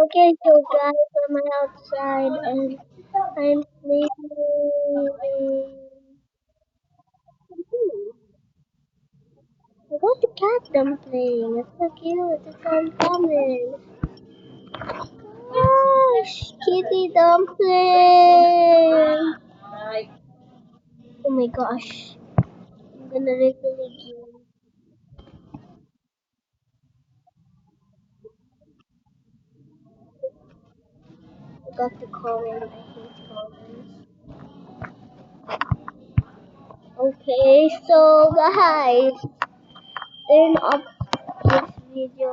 Okay, so guys, I'm outside and I'm playing. I got the cat dumpling. It's so cute. It's uncommon. Gosh, kitty dumpling. Oh my gosh, I'm gonna really give. I got the comment. I hate comments. Okay, so guys, turn up this video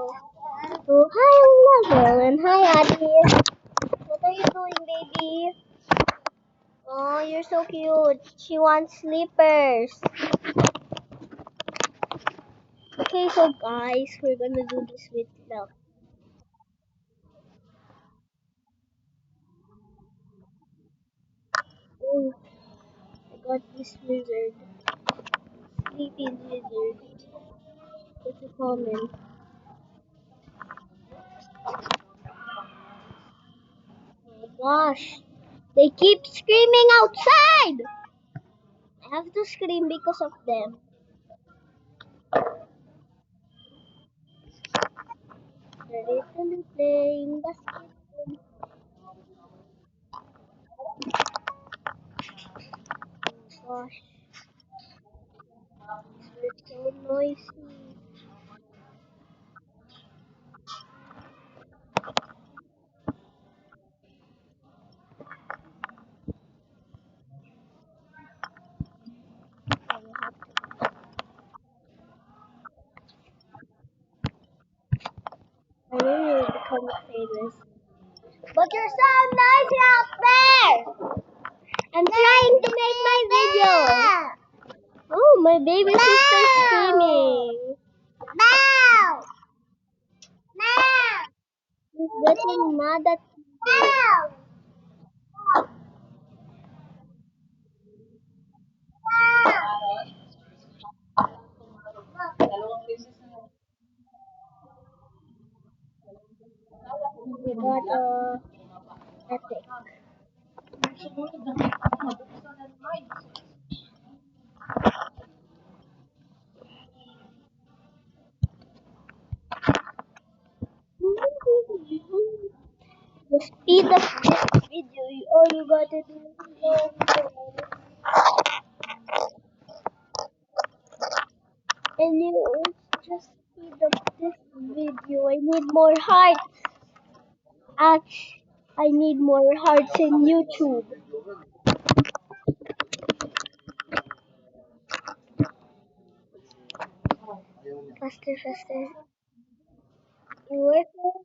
to high level and hi Adi. What are you doing, baby? Oh, you're so cute. She wants slippers. Okay, so guys, we're gonna do this with milk. Oh, I got this wizard. Sleepy wizard. What's a comment? Oh my gosh. They keep screaming outside! I have to scream because of them. They're literally playing basketball. Oh gosh, they're so noisy. I will have to. I really will become famous. But you're so noisy out there! I'm trying to make my video. Oh, my baby sister's screaming. Meow. Meow. She's getting mad at me. We got epic. The speed of this video, all you gotta do is go. And you just speed up this video. I need more hearts. I need more hearts in YouTube. Faster, faster. You work it?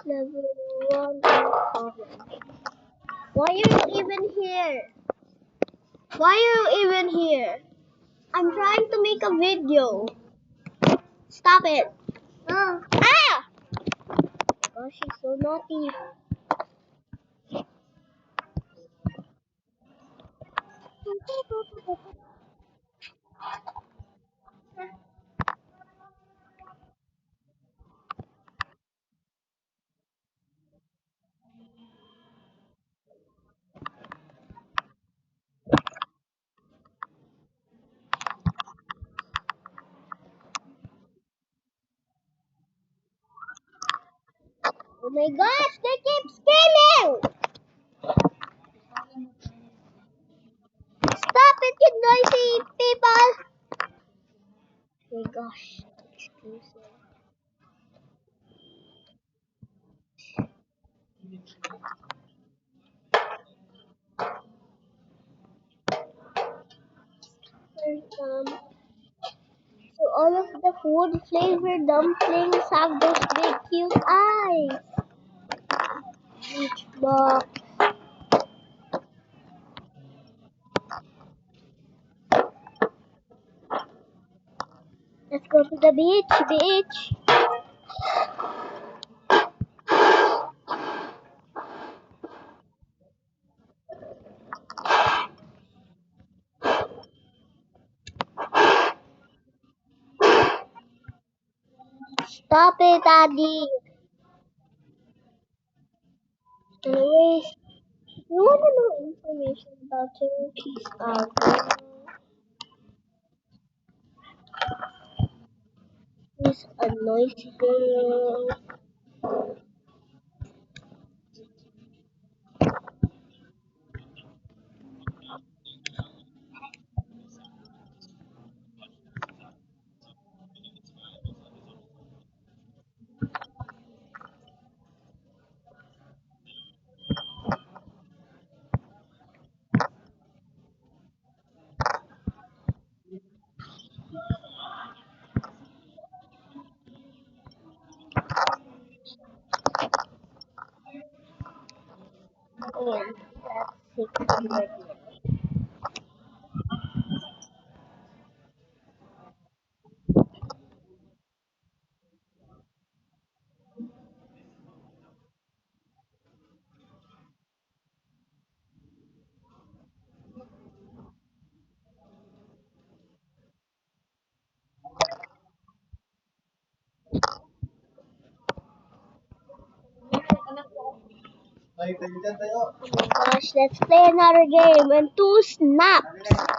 Level 1 uncommon. Why are you even here? Why are you even here? I'm trying to make a video. Stop it. Ah! Oh, she's so naughty. Oh my gosh, they keep screaming! Stop it, you noisy people! Oh my gosh, excuse me. So all of the food flavored dumplings have those big cute eyes. Beach box. Let's go to the beach, beach. Stop it, Daddy. Anyways, you want to know information about Turkey's girl? She's a noisy girl. And that's 600. Oh my gosh, let's play another game and 2 snaps.